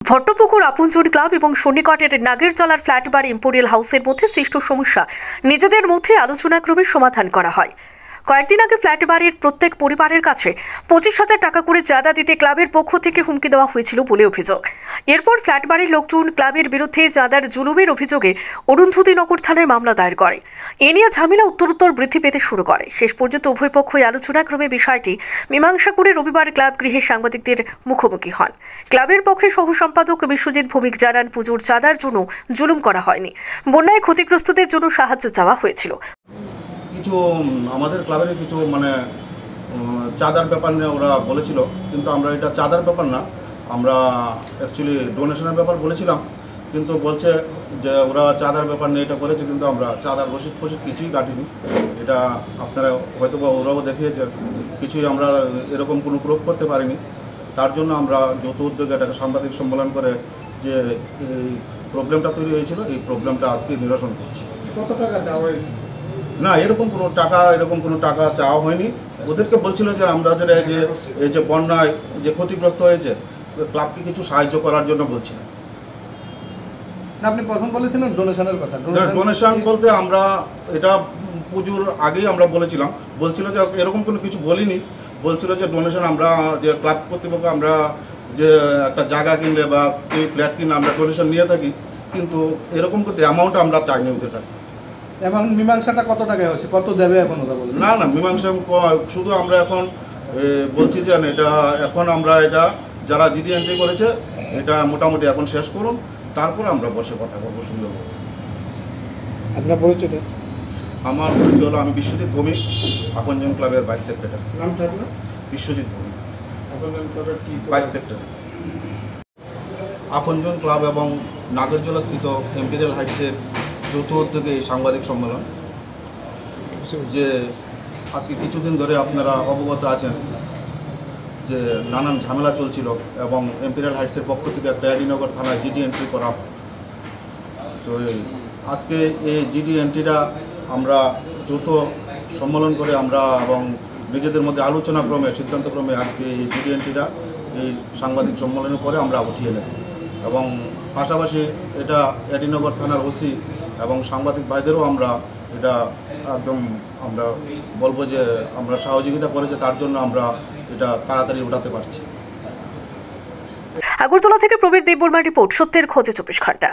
ভট্টপুকুর আপনজন ক্লাব এবং সন্নিকটের নাগেরচলার ফ্ল্যাট বার ইম্পোরিয়াল হাউসের মধ্যে সৃষ্ট সমস্যা নিজেদের মধ্যে আলোচনাক্রমে সমাধান করা হয়। কয়েকদিন আগে ফ্ল্যাট বাড়ির প্রত্যেক পরিবারের কাছে 25,000 টাকা করে চাঁদা দিতে ক্লাবের পক্ষ থেকে হুমকি দেওয়া হয়েছিল বলে অভিযোগ। এরপর ফ্ল্যাট বাড়ির লোকজন ক্লাবের বিরুদ্ধে চাঁদার জুলুমের অভিযোগে অরুন্ধতিনগর থানায় মামলা দায়ের করে। এ নিয়ে ঝামেলা উত্তরোত্তর বৃদ্ধি পেতে শুরু করে। শেষ পর্যন্ত উভয় পক্ষই আলোচনাক্রমে বিষয়টি মীমাংসা করে রবিবার ক্লাব গৃহে সাংবাদিকদের মুখোমুখি হন। ক্লাবের পক্ষে সহ সম্পাদক বিশ্বজিৎ ভৌমিক জানান, পুজোর চাঁদার জন্য জুলুম করা হয়নি, বন্যায় ক্ষতিগ্রস্তদের জন্য সাহায্য চাওয়া হয়েছিল। কিছু আমাদের ক্লাবের কিছু চাঁদার ব্যাপার নিয়ে ওরা বলেছিল, কিন্তু আমরা এটা চাঁদার ব্যাপার না, আমরা অ্যাকচুয়ালি ডোনেশনের ব্যাপার বলেছিলাম। কিন্তু বলছে যে ওরা চাঁদার ব্যাপার নিয়ে এটা করেছে, কিন্তু আমরা চাঁদার রসিদ কিছুই কাটিনি। এটা আপনারা হয়তো বা ওরাও দেখিয়েছে, কিছুই আমরা এরকম কোনো প্রুফ করতে পারিনি। তার জন্য আমরা যৌথ উদ্যোগে এটাকে সাংবাদিক সম্মেলন করে যে এই প্রবলেমটা তৈরি হয়েছিল, এই প্রবলেমটা আজকে নিরসন করছি। কত টাকা চাওয়া হয়েছিল? না, এরকম কোনো টাকা চাওয়া হয়নি। ওদেরকে বলছিল যে আমরা এই যে বন্যায় যে ক্ষতিগ্রস্ত হয়েছে, ক্লাবকে কিছু সাহায্য করার জন্য বলছিলাম। আপনি প্রথম বলেছিলেন ডোনেশনের কথা। ডোনেশন বলতে আমরা এটা পুজোর আগেই আমরা বলছিল যে এরকম কোনো কিছু বলিনি। বলছিল যে ডোনেশন আমরা যে ক্লাব কর্তৃপক্ষ আমরা যে একটা জায়গা কিনলে বা এই ফ্ল্যাট কিনলে আমরা ডোনেশন নিয়ে থাকি, কিন্তু এরকম কোনো অ্যামাউন্ট আমরা চাইনি ওদের কাছ থেকে। এবং মীমাংসাটা কত টাকা হচ্ছে, কত দেবে এখন ওরা বলছে? না, মীমাংসা শুধু আমরা এখন বলছি যে এটা এখন আমরা এটা যারা জিডি এন্ট্রি করেছে এটা মোটামুটি এখন শেষ করুন, তারপর আমরা বসে কথা বলবো সুন্দরভাবে। আপনার পরিচয়টা? আমার পরিচয় হলো, আমি বিশ্বজিৎ ভৌমিক, আপনজন ক্লাবের ভাইস সেক্রেটারি। নামটা আপনার? বিশ্বজিৎ ভৌমিক, আপনজন ক্লাবের কি ভাইস সেক্রেটারি। আপনজন ক্লাব এবং নাগেরজলা স্থিত এম্পিরিয়াল হাইটসের যৌথ উদ্যোগে এই সাংবাদিক সম্মেলন। যে আজকে কিছুদিন ধরে আপনারা অবগত আছেন যে নানান ঝামেলা চলছিল এবং এম্পিরিয়াল হাইটসের পক্ষ থেকে একটা এডিনগর থানায় জিডি এন্ট্রি করা। তো আজকে এই জিডি এন্ট্রিটা আমরা যৌথ সম্মেলন করে আমরা এবং নিজেদের মধ্যে আলোচনাক্রমে সিদ্ধান্তক্রমে আজকে এই জিডি এন্ট্রিটা এই সাংবাদিক সম্মেলনের পরে আমরা উঠিয়ে নেব। এবং পাশাপাশি এটা এডিনগর থানার ওসি এবং সাংবাদিক ভাইদেরও আমরা এটা একদম আমরা বলবো যে আমরা সহযোগিতা করেছে, তার জন্য আমরা এটা তাড়াতাড়ি উঠাতে পারছি। আগরতলা থেকে প্রবীর দেববর্মার রিপোর্ট, সত্যের খোঁজে 24 ঘন্টা।